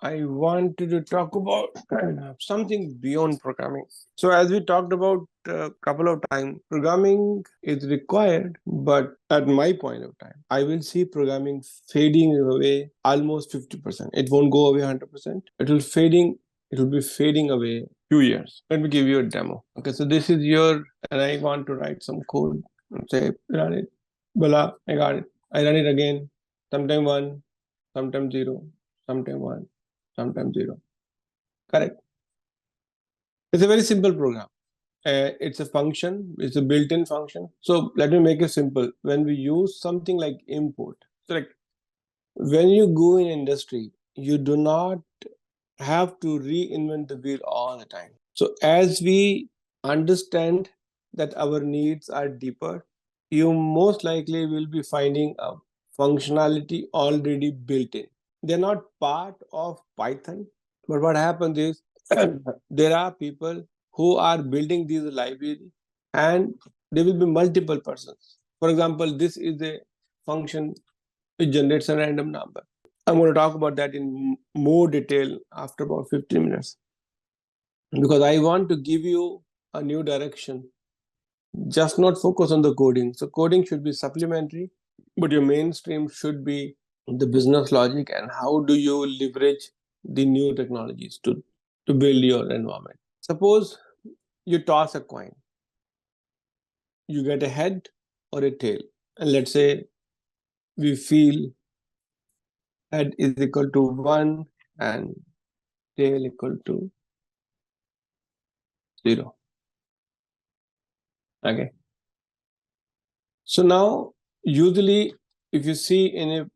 I wanted to talk about something beyond programming. So as we talked about a couple of times, programming is required, but at my point of time, I will see programming fading away almost 50%. It won't go away 100%. It will be fading away few years. Let me give you a demo. Okay, so this is and I want to write some code and say, run it. Voila, I got it. I run it again, sometime 1, sometime 0, sometime 1, sometime 0. Correct. It's a very simple program. It's a function. It's a built-in function. So let me make it simple. When we use something like import, so like when you go in industry, you do not have to reinvent the wheel all the time. So as we understand that our needs are deeper, you most likely will be finding a functionality already built in. They're not part of Python, but what happens is there are people who are building these libraries and there will be multiple persons. For example, this is a function which generates a random number. I'm going to talk about that in more detail after about 15 minutes because I want to give you a new direction. Just not focus on the coding. So coding should be supplementary, but your mainstream should be the business logic and how do you leverage the new technologies to build your environment. Suppose you toss a coin. You get a head or a tail. And let's say we feel head is equal to 1 and tail equal to 0. Okay. So now, usually, if you see in a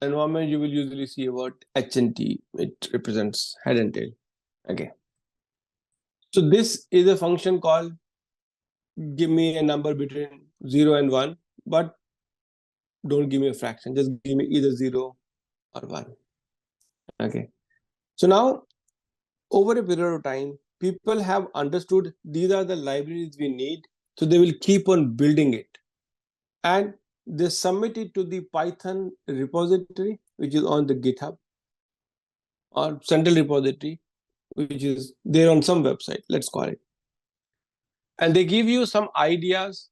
environment, you will usually see a word H and T. It represents head and tail. Okay. So this is a function called give me a number between 0 and 1, but don't give me a fraction. Just give me either 0 or 1. Okay. So now, over a period of time, people have understood these are the libraries we need. So they will keep on building it. And they submit it to the Python repository, which is on the GitHub, or central repository, which is there on some website, let's call it. And they give you some ideas,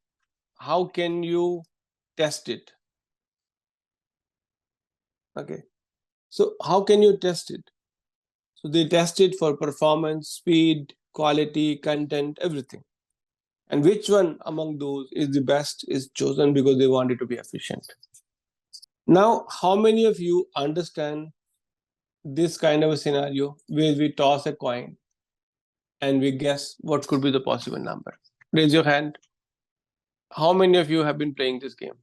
how can you test it? Okay, so how can you test it? So they test it for performance, speed, quality, content, everything. And which one among those is the best is chosen because they want it to be efficient. Now, how many of you understand this kind of a scenario where we toss a coin and we guess what could be the possible number? Raise your hand. How many of you have been playing this game?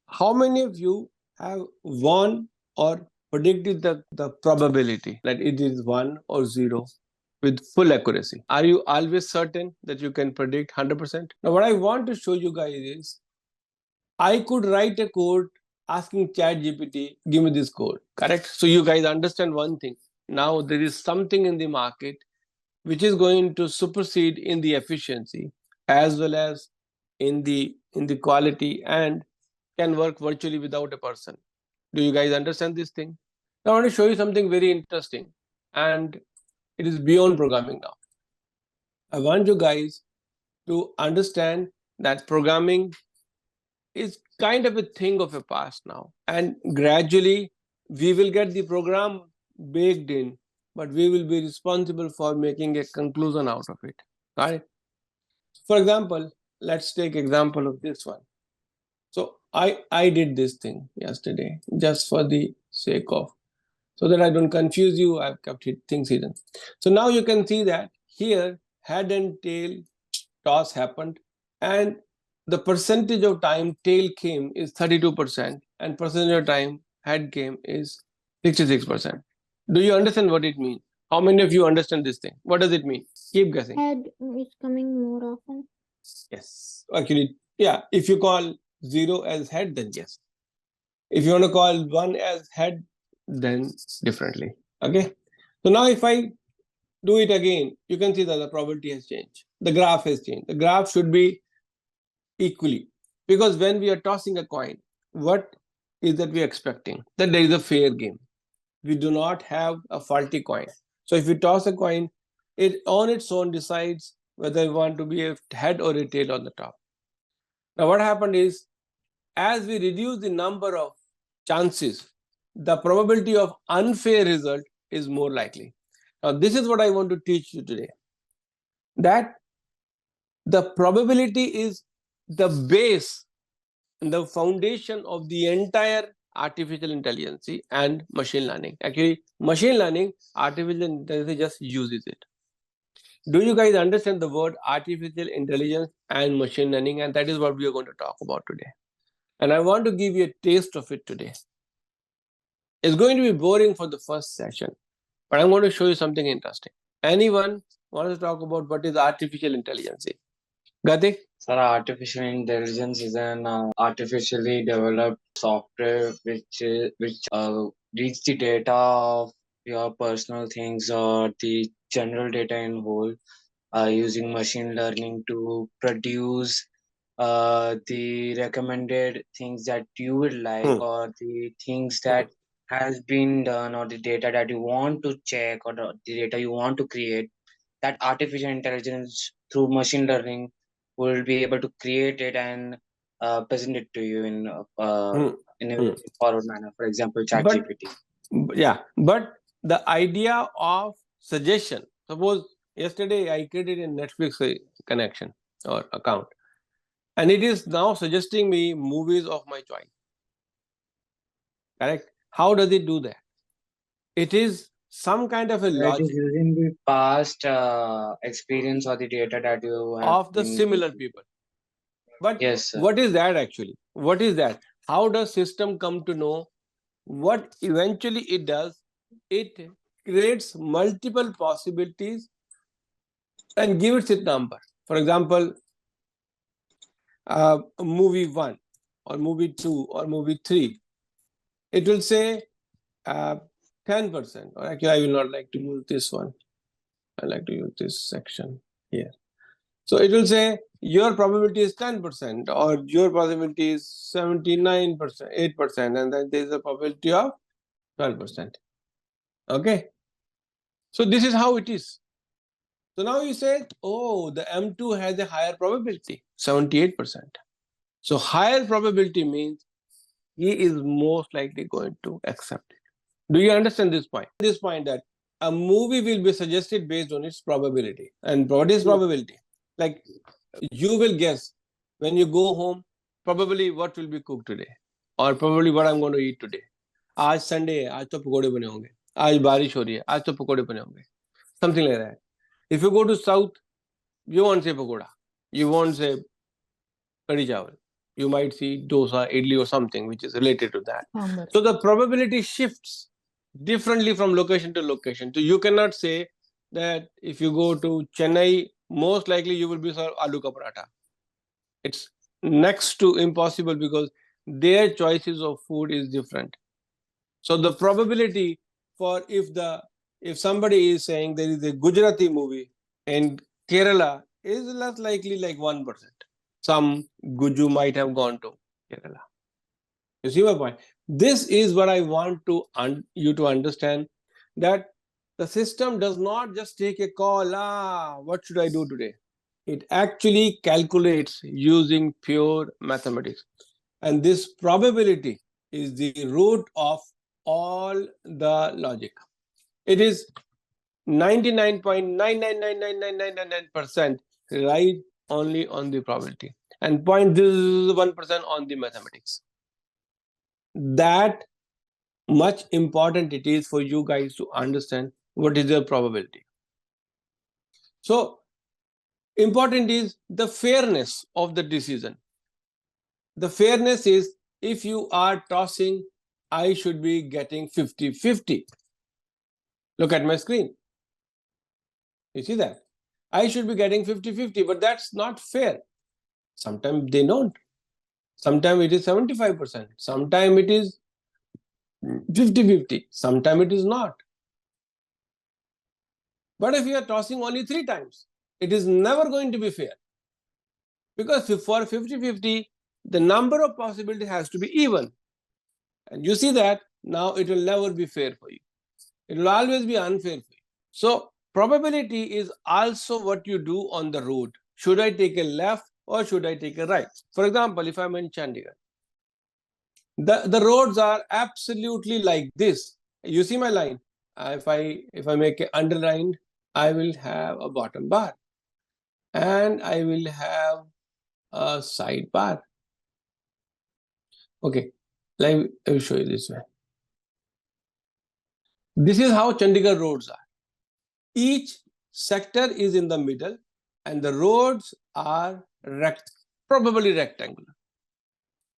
How many of you have won or predicted the probability that it is 1 or 0 with full accuracy? Are you always certain that you can predict 100%? Now, what I want to show you guys is I could write a code asking ChatGPT, give me this code, correct? So you guys understand one thing. Now there is something in the market which is going to supersede in the efficiency as well as in the quality and can work virtually without a person. Do you guys understand this thing? Now I want to show you something very interesting and it is beyond programming now. I want you guys to understand that programming is kind of a thing of a past now. And gradually, we will get the program baked in, but we will be responsible for making a conclusion out of it. Right? For example, let's take example of this one. So I did this thing yesterday just for the sake of, so that I don't confuse you, I've kept things hidden. So now you can see that here head and tail toss happened and the percentage of time tail came is 32% and percentage of time head came is 66%. Do you understand what it means? How many of you understand this thing? What does it mean? Keep guessing. Head is coming more often. Yes. Actually, yeah. If you call 0 as head, then yes. If you want to call 1 as head, then differently. Okay. So now if I do it again, you can see that the probability has changed. The graph has changed. The graph should be equally. Because when we are tossing a coin, what is that we are expecting? That there is a fair game. we do not have a faulty coin. So if you toss a coin, it on its own decides whether you want to be a head or a tail on the top. Now what happened is, as we reduce the number of chances, the probability of unfair result is more likely. Now this is what I want to teach you today, that the probability is the base, the foundation of the entire artificial intelligence and machine learning. Actually, machine learning, artificial intelligence just uses it. Do you guys understand the word artificial intelligence and machine learning? And that is what we are going to talk about today. And I want to give you a taste of it today. It's going to be boring for the first session, but I'm going to show you something interesting. Anyone wants to talk about what is artificial intelligence? Gatik? Sir, artificial intelligence is an artificially developed software which reads the data of your personal things or the general data in whole, using machine learning to produce the recommended things that you would like, or the things that has been done, or the data that you want to check, or the data you want to create. That artificial intelligence through machine learning will be able to create it and present it to you in a very forward manner. For example, But ChatGPT. yeah, but the idea of suggestion. Suppose yesterday I created a Netflix connection or account, and it is now suggesting me movies of my choice. Correct? How does it do that? It is some kind of a It is logic using the past experience or the data that you have of the similar people. But Yes, sir. what is that actually? What is that? How does system come to know what eventually it does? It creates multiple possibilities and gives it number. For example, movie 1 or movie 2 or movie 3, it will say 10%. Or actually, I will not like to use this one. I like to use this section here. So it will say your probability is 10% or your probability is 79%, 8%, and then there is a probability of 12%. Okay. So this is how it is. So now you say, oh, the M2 has a higher probability, 78%. So higher probability means he is most likely going to accept it. Do you understand this point? This point that a movie will be suggested based on its probability. And what is probability? Like you will guess when you go home, probably what will be cooked today, or probably what I'm going to eat today. आज Sunday है, आज तो पकोड़े बने होंगे, आज बारिश हो रही है, आज तो पकोड़े बने होंगे, something like that. If you go to south, you won't say pakoda, you won't say kadi chawal, you might see dosa, idli or something which is related to that. So the probability shifts differently from location to location. So you cannot say that if you go to Chennai, most likely you will be served aloo ka paratha. It's next to impossible because their choices of food is different. So the probability for if somebody is saying there is a Gujarati movie in Kerala is less likely, like 1%. Some Guju might have gone to Kerala. You see my point? This is what I want to you to understand, that the system does not just take a call, what should I do today? It actually calculates using pure mathematics. And this probability is the root of all the logic. It is 99.9999999% right only on the probability, and 0.1% on the mathematics. That much important it is for you guys to understand what is the probability. So important is the fairness of the decision. The fairness is, if you are tossing, I should be getting 50-50. Look at my screen. You see that? I should be getting 50-50, but that's not fair. Sometimes they don't. Sometimes it is 75%. Sometimes it is 50-50. Sometimes it is not. But if you are tossing only 3 times, it is never going to be fair. Because for 50-50, the number of possibilities has to be even. And you see that now it will never be fair for you. It will always be unfair for you. So probability is also what you do on the road. Should I take a left or should I take a right? For example, if I'm in Chandigarh, the roads are absolutely like this. You see my line. If I make it underlined, I will have a bottom bar and I will have a side bar. Okay, let me show you this way. This is how Chandigarh roads are. Each sector is in the middle and the roads are probably rectangular.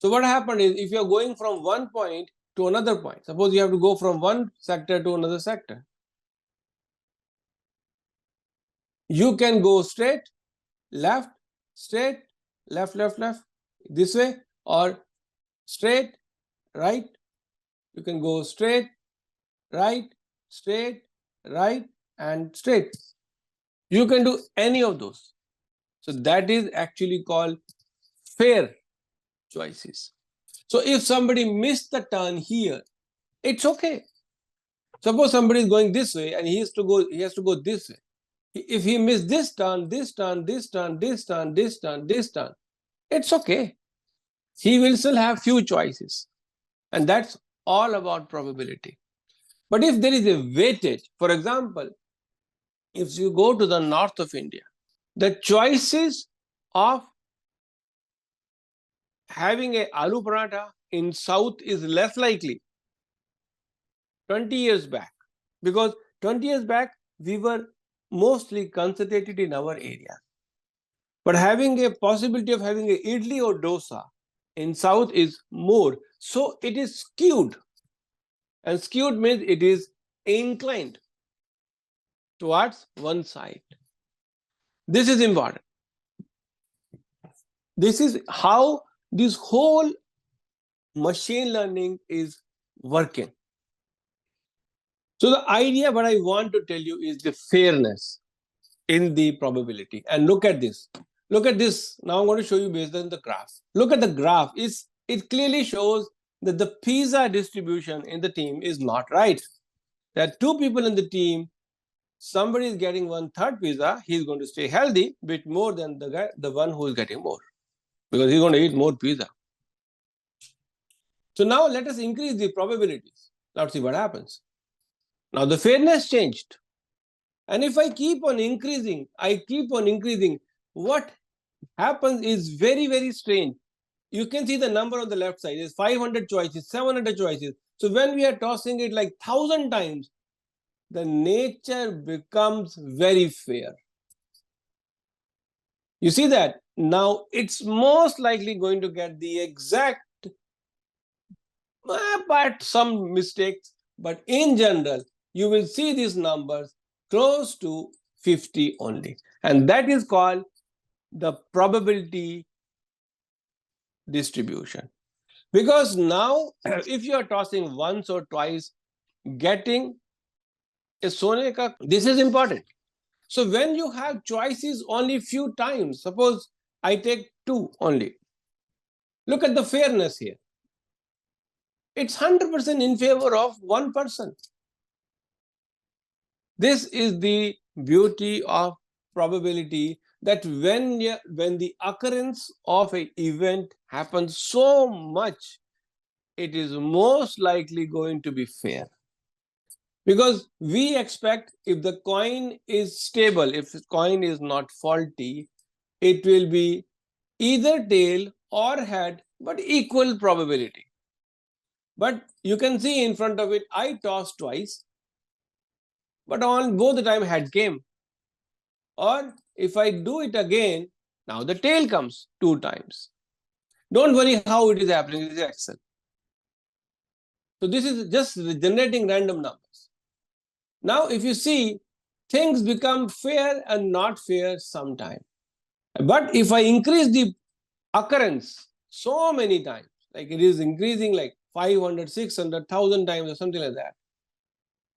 So what happened is, if you are going from one point to another point, suppose you have to go from one sector to another sector, you can go straight, left, straight, left, left, left, this way, or straight, right. You can go straight, right, and straight. You can do any of those. So that is actually called fair choices. So if somebody missed the turn here, it's okay. Suppose somebody is going this way and he has to go this way. If he missed this turn, this turn, this turn, this turn, this turn, this turn, it's okay. He will still have few choices. And that's all about probability. But if there is a weightage, for example, if you go to the north of India, the choices of having a aloo paratha in south is less likely 20 years back, because 20 years back we were mostly concentrated in our area. But having a possibility of having a idli or dosa in south is more. So it is skewed. And skewed means it is inclined towards one side. This is important. This is how this whole machine learning is working. So the idea what I want to tell you is the fairness in the probability. And look at this. Look at this. Now I'm going to show you based on the graph. Look at the graph. It clearly shows that the pizza distribution in the team is not right. There are two people in the team. Somebody is getting 1/3 pizza. He's going to stay healthy, bit more than the one who is getting more, because he's going to eat more pizza. So now let us increase the probabilities. Let's see what happens. Now the fairness changed. And if I keep on increasing, what happens is very, very strange. You can see the number on the left side is 500 choices, 700 choices. So when we are tossing it like 1,000 times, the nature becomes very fair. You see that? Now it's most likely going to get the exact, but some mistakes. But in general, you will see these numbers close to 50 only. And that is called the probability distribution. Because now, if you are tossing once or twice, getting a sone ka, this is important. So when you have choices only few times, suppose I take 2 only. Look at the fairness here. It's 100% in favor of one person. This is the beauty of probability, that when the occurrence of an event happens so much, it is most likely going to be fair. Because we expect if the coin is stable, if the coin is not faulty, it will be either tail or head, but equal probability. But you can see in front of it, I tossed twice, but on both the time head came. Or if I do it again, now the tail comes 2 times. Don't worry how it is happening, it is Excel. So this is just generating random numbers. Now if you see, things become fair and not fair sometime. But if I increase the occurrence so many times, like it is increasing like 500, 600, 1,000 times or something like that,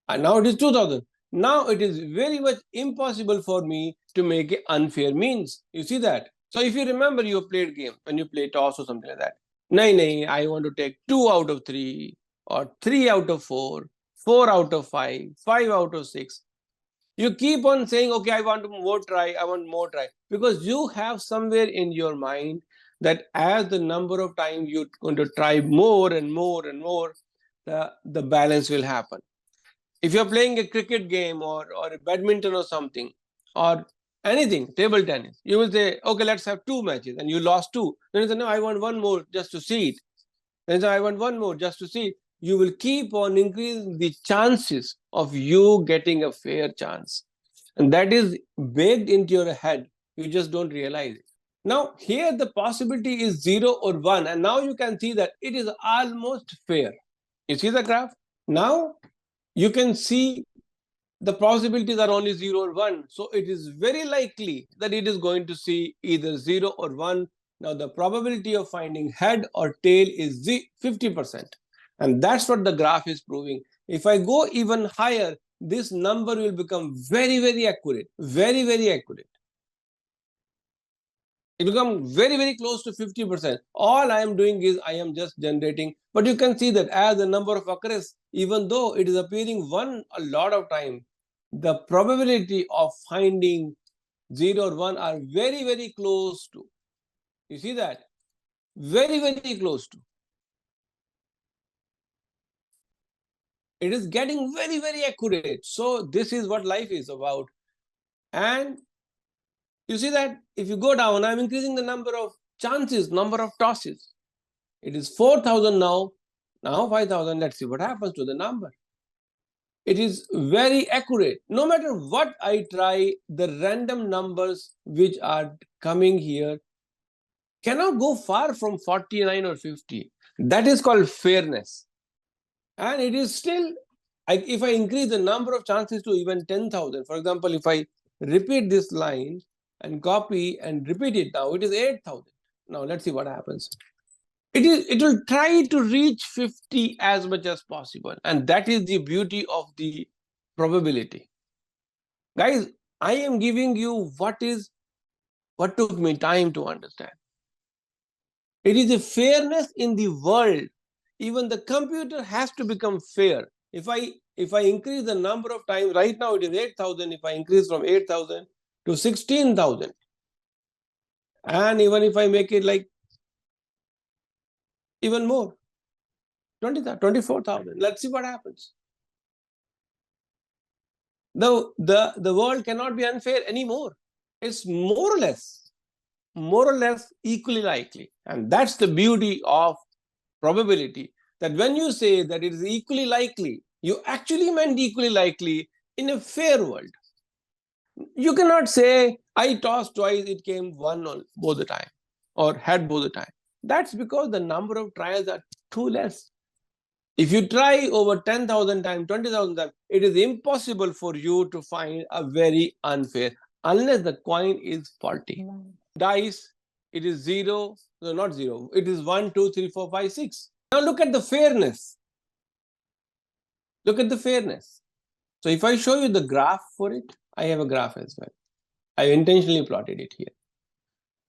and now it is 2,000. Now it is very much impossible for me to make an unfair means. You see that? So if you remember, you played game when you play toss or something like that. Nahi, I want to take 2 out of 3 or 3 out of 4, 4 out of 5, 5 out of 6. You keep on saying, okay, I want more try, I want more try, because you have somewhere in your mind that as the number of times you're going to try more and more and more, the balance will happen. If you're playing a cricket game or a badminton or something, or anything, table tennis, you will say, okay, let's have 2 matches, and you lost 2. Then you say, no, I want one more just to see it. Then I want one more just to see it. You will keep on increasing the chances of you getting a fair chance. And that is baked into your head. You just don't realize it. Now, here the possibility is 0 or 1. And now you can see that it is almost fair. You see the graph? Now you can see the possibilities are only 0 or 1. So it is very likely that it is going to see either 0 or 1. Now the probability of finding head or tail is 50%. And that's what the graph is proving. If I go even higher, this number will become very, very accurate. Very, very accurate. It becomes very, very close to 50%. All I am doing is I am just generating. But you can see that as the number of occurs, even though it is appearing 1 a lot of time, the probability of finding 0 or 1 are very, very close to. You see that? Very, very close to. It is getting very, very accurate. So this is what life is about. And you see that if you go down, I'm increasing the number of chances, number of tosses. It is 4,000 now. Now 5,000. Let's see what happens to the number. It is very accurate. No matter what I try, the random numbers which are coming here cannot go far from 49 or 50. That is called fairness. And it is still, if I increase the number of chances to even 10,000, for example, if I repeat this line and copy and repeat it now, it is 8,000. Now let's see what happens. It will try to reach 50 as much as possible. And that is the beauty of the probability. Guys, I am giving you what took me time to understand. It is a fairness in the world. Even the computer has to become fair. If I increase the number of times, right now it is 8,000. If I increase from 8,000 to 16,000, and even if I make it like even more, 20,000, 24,000, let's see what happens. The world cannot be unfair anymore. It's more or less equally likely. And that's the beauty of probability, that when you say that it is equally likely, you actually meant equally likely in a fair world. You cannot say, I tossed twice, it came 1 both the time, or head both the time. That's because the number of trials are too less. If you try over 10,000 times, 20,000 times, it is impossible for you to find a very unfair, unless the coin is faulty. Dice, it is 0, no, not 0, it is 1, 2, 3, 4, 5, 6. Now look at the fairness. Look at the fairness. So if I show you the graph for it, I have a graph as well. I intentionally plotted it here.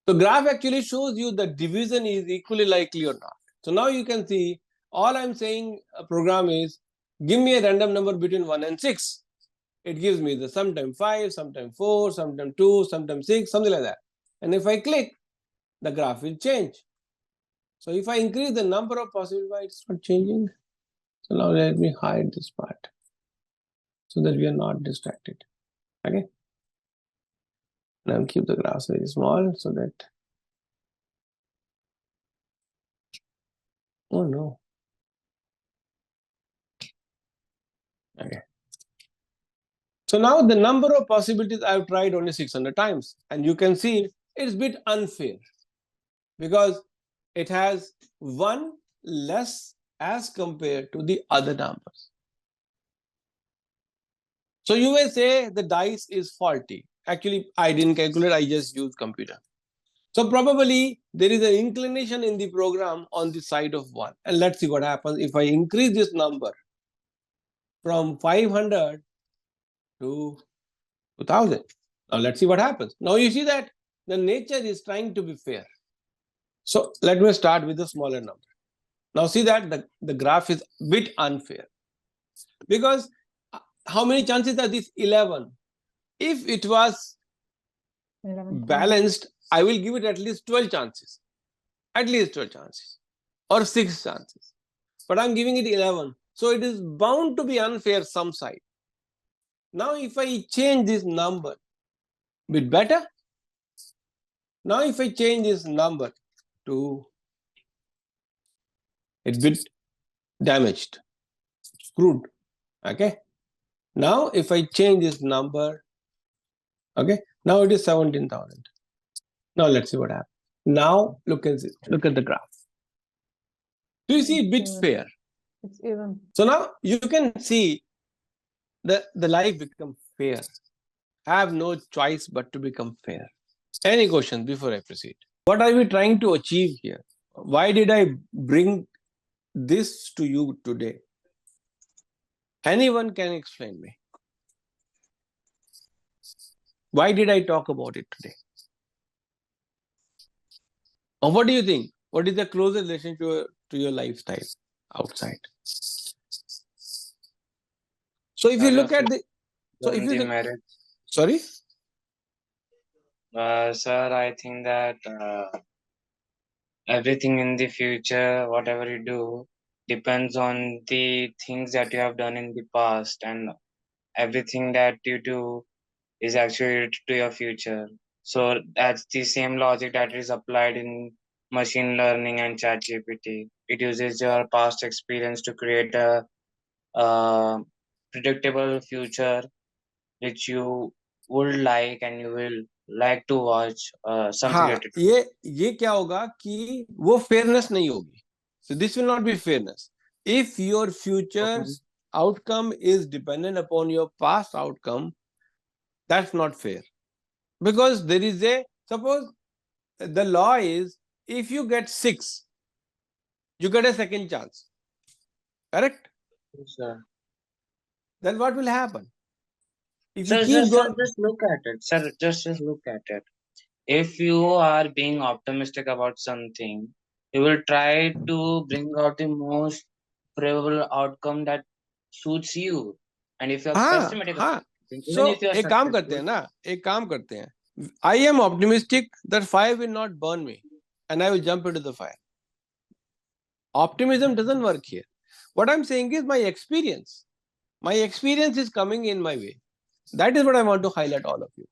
The graph actually shows you the division is equally likely or not. So now you can see, all I'm saying a program is, give me a random number between 1 and 6. It gives me the sometime 5, sometime 4, sometime 2, sometime 6, something like that. And if I click, the graph will change. So if I increase the number of possible, why it's not changing? So now let me hide this part so that we are not distracted. Okay. And I'll keep the graphs very small so that, oh no. Okay. So now the number of possibilities I've tried only 600 times, and you can see it's a bit unfair because it has 1 less as compared to the other numbers. So you may say the dice is faulty. Actually, I didn't calculate, I just used computer. So probably there is an inclination in the program on the side of 1. And let's see what happens if I increase this number from 500 to 2000. Now let's see what happens. Now you see that the nature is trying to be fair. So let me start with a smaller number. Now see that the graph is a bit unfair. Because how many chances are these? 11. If it was 11 balanced, I will give it at least 12 chances. At least 12 chances. Or 6 chances. But I'm giving it 11. So it is bound to be unfair some side. Now if I change this number, bit better. Now if I change this number to, it's bit damaged, screwed. Okay. Now if I change this number, okay, now it is 17,000. Now let's see what happens. Now look at the graph. Do you see it bit fair? It's even. So now you can see the life become fair. I have no choice but to become fair. Any questions before I proceed? What are we trying to achieve here? Why did I bring this to you today? Anyone can explain me. Why did I talk about it today? Or what do you think? What is the closest relation to your lifestyle outside? So if you look at the, so if you marriage. Sorry? Sir, I think that everything in the future, whatever you do, depends on the things that you have done in the past, and everything that you do is actually related to your future. So that's the same logic that is applied in machine learning and ChatGPT. It uses your past experience to create a predictable future which you would like and you will like to watch something हाँ, related to. ये क्या होगा कि वो fairness नहीं होगी. So this will not be fairness. If your future's outcome is dependent upon your past outcome, that's not fair. Because there is suppose the law is, if you get 6, you get a second chance. Correct? Sir, Then what will happen? If you sir, keep going, just look at it. Sir, just look at it. If you are being optimistic about something, you will try to bring out the most favorable outcome that suits you. And if you are हाँ pessimistic about हाँ. something, even So if you are एक काम करते successful, हैं ना, एक काम करते हैं. I am optimistic that fire will not burn me and I will jump into the fire. Optimism doesn't work here. What I'm saying is my experience. My experience is coming in my way. That is what I want to highlight all of you.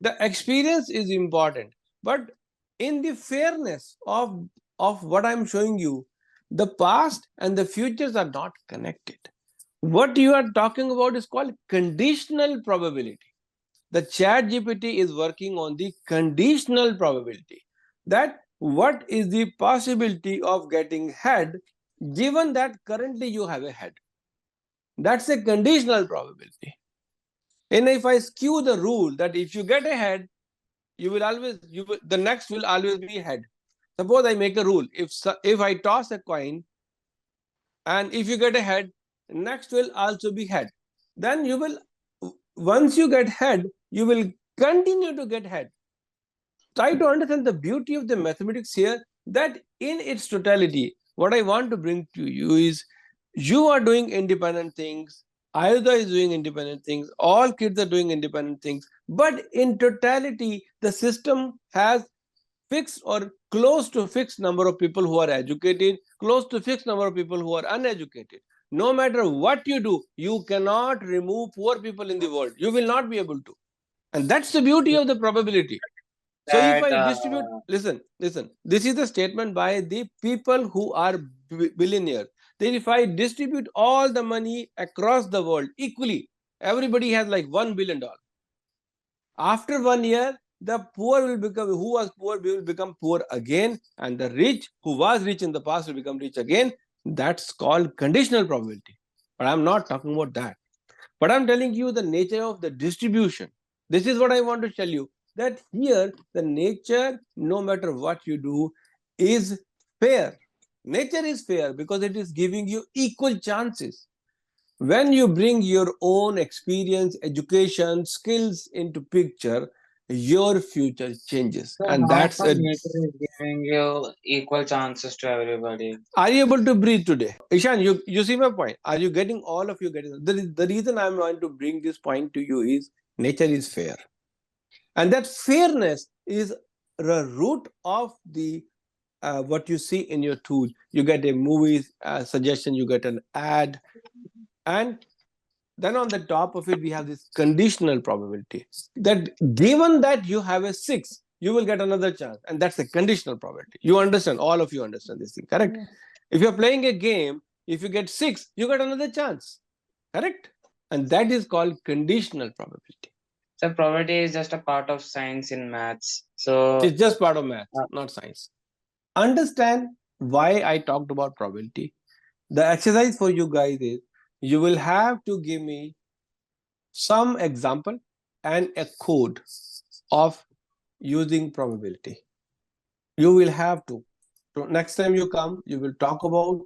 The experience is important, but in the fairness of what I'm showing you, the past and the futures are not connected. What you are talking about is called conditional probability. The chat GPT is working on the conditional probability, that what is the possibility of getting head given that currently you have a head. That's a conditional probability. And if I skew the rule that if you get a head, the next will always be head. Suppose I make a rule, if I toss a coin and if you get a head, next will also be head. Then you will, once you get head, you will continue to get head. Try to understand the beauty of the mathematics here, that in its totality, what I want to bring to you is, you are doing independent things, Ayuda is doing independent things, all kids are doing independent things, but in totality, the system has fixed or close to fixed number of people who are educated, close to fixed number of people who are uneducated. No matter what you do, you cannot remove poor people in the world. You will not be able to. And that's the beauty of the probability. So if that I distribute, listen, this is the statement by the people who are billionaires. Then if I distribute all the money across the world equally, everybody has like $1 billion. After 1 year, the poor will become, who was poor will become poor again, and the rich who was rich in the past will become rich again. That's called conditional probability. But I'm not talking about that. But I'm telling you the nature of the distribution. This is what I want to tell you, that here the nature, no matter what you do, is fair. Nature is fair because it is giving you equal chances. When you bring your own experience, education, skills into picture, your future changes. So And how that's come it. nature is giving you equal chances to everybody? Are you able to breathe today? Ishan, you see my point. Are you getting all of you getting the reason I'm going to bring this point to you is nature is fair. And that fairness is the root of the what you see in your tool. You get a movie suggestion, you get an ad, and then on the top of it, we have this conditional probability that given that you have a 6, you will get another chance. And that's a conditional probability. You understand, all of you understand this thing, correct? Yes. If you're playing a game, if you get 6, you get another chance, correct? And that is called conditional probability. So probability is just a part of science in maths. So It's just part of math, uh, not science. Understand why I talked about probability. The exercise for you guys is you will have to give me some example and a code of using probability. You will have to. So next time you come, you will talk about,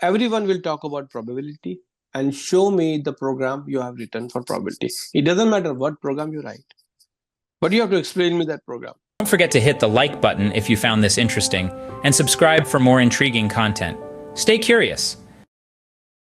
everyone will talk about probability and show me the program you have written for probability. It doesn't matter what program you write, but you have to explain me that program. Don't forget to hit the like button if you found this interesting, and subscribe for more intriguing content. Stay curious.